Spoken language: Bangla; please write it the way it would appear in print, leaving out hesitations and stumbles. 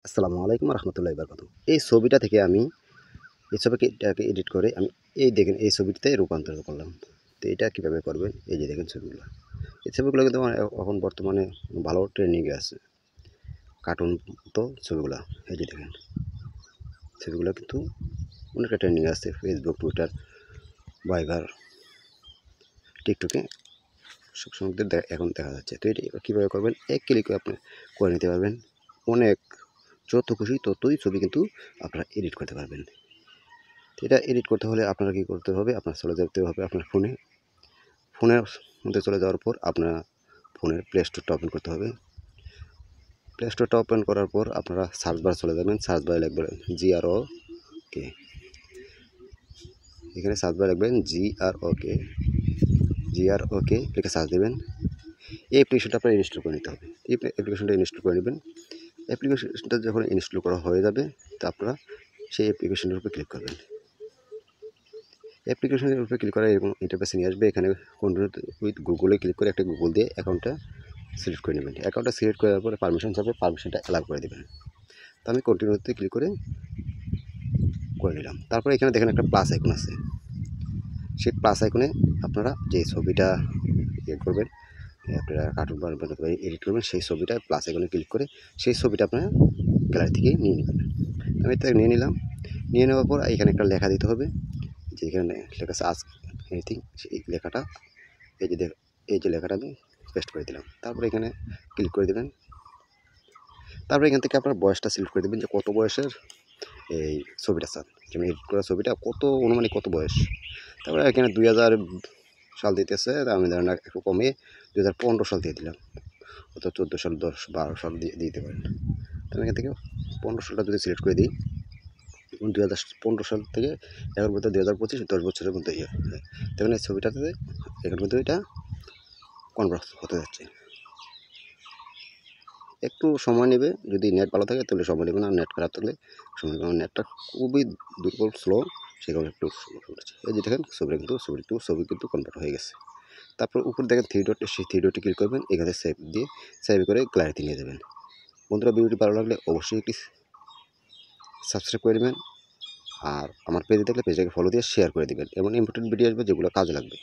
আসসালামু আলাইকুম রহমতুল্লাহি বারাকাতুহু। এই ছবিটা থেকে আমি এই ছবিটাকে এডিট করে আমি এই দেখেন এই ছবিটিতে রূপান্তর করলাম। তো এটা কীভাবে করবেন? এই যে দেখেন ছবিগুলো। এই ছবিগুলো কিন্তু আমার এখন বর্তমানে ভালো ট্রেন্ডিংয়ে আছে। কার্টুন তো ছবিগুলা। এই যে দেখেন। ছবিগুলো কিন্তু অনেকটা ট্রেন্ডিংয়ে আছে। ফেসবুক, টুইটার, ভাইবার, টিকটকে সবসময় এখন দেখা যাচ্ছে। তো এটা কীভাবে করবেন? এক ক্লিকে আপনি করে নিতে পারবেন। অনেক যত খুশি ততই ছবি কিন্তু আপনারা এডিট করতে পারবেন। এটা এডিট করতে হলে আপনারা কী করতে হবে? আপনার চলে যেতে হবে আপনার ফোনের মধ্যে চলে যাওয়ার পর আপনার ফোনের প্লে স্টোরটা ওপেন করতে হবে। প্লে স্টোরটা ওপেন করার পর আপনারা সার্চ বারে চলে যাবেন। সার্চ বারে লিখবেন GROK। এখানে সার্চ বারে লিখবেন GROK লিখে সার্চ দেবেন। এই অ্যাপ্লিকেশনটা আপনার ইনস্টল করে নিতে হবে। এই অ্যাপ্লিকেশনটা ইনস্টল করে নেবেন। অ্যাপ্লিকেশনটা যখন ইনস্টল করা হয়ে যাবে তা আপনারা সেই অ্যাপ্লিকেশনের উপর ক্লিক করবেন। অ্যাপ্লিকেশনের উপরে ক্লিক করে এরকম ইন্টারফেসে নিয়ে আসবে। এখানে কন্টিনিউ উইথ গুগলে ক্লিক করে একটা গুগল দিয়ে অ্যাকাউন্টটা সিলেক্ট করে নেবেন। অ্যাকাউন্টটা সিলেক্ট করার পরে পারমিশন চাইবে, পারমিশনটা অ্যালাউ করে দেবেন। তো আমি কন্টিনিউতে ক্লিক করে নিলাম। তারপরে এখানে দেখেন একটা প্লাস আইকন আছে। সেই প্লাস আইকনে আপনারা যে ছবিটা করবেন, আপনারা কার্টুন বানাবেন অথবা এডিট করবেন, সেই ছবিটা প্লাস আইকনে ক্লিক করে সেই ছবিটা আপনারা গ্যালারি থেকে নিয়ে নেবেন। আমি এটা নিয়ে নিলাম। নিয়ে নেওয়ার পর এখানে একটা লেখা দিতে হবে, যে এখানে লেখা আছে আস্ক এনিথিং। এই লেখাটা এই যে লেখাটা আমি পেস্ট করে দিলাম। তারপরে এখানে ক্লিক করে দেবেন। তারপরে এখান থেকে আপনার বয়সটা সিলেক্ট করে দেবেন, যে কত বয়সের এই ছবিটা চান, যেমন এডিট করা ছবিটা কত অনুমানিক কত বয়স। তারপরে এখানে 2000 সাল দিতেছে, আমি ধরেন একটু কমিয়ে 2015 সাল দিয়ে দিলাম, অথবা 14 সাল, 10-12 সাল দিতে পারেন। তাহলে এখান থেকে 15 সালটা যদি সিলেক্ট করে দিই, 2015 সাল থেকে এখন পর্যন্ত 2025, 10 বছরের মধ্যে তখন এই ছবিটাতে এখন কিন্তু এটা কনভার্ট হতে যাচ্ছে। একটু সময় নেবে, যদি নেট ভালো থাকে তাহলে সময় নেবে না, নেট খারাপ থাকলে সময় নেবে। নেটটা খুবই দুর্বল, স্লো, সেই কারণে একটু সময় পড়েছে। এই যে দেখেন ছবি কিন্তু কনভার্ট হয়ে গেছে। তারপর উপর দেখেন থ্রি ডট, সেই থ্রি ডটে ক্লিক করবেন, এখানে সেভ করে গ্যালারিতে নিয়ে যাবেন। বন্ধুরা, ভিডিওটি ভালো লাগলে অবশ্যই একটি সাবস্ক্রাইব করে দেবেন, আর আমার পেজে দেখলে পেজটাকে ফলো দিয়ে শেয়ার করে দেবেন। এমন ইম্পর্টেন্ট ভিডিও আসবে যেগুলো কাজে লাগবে।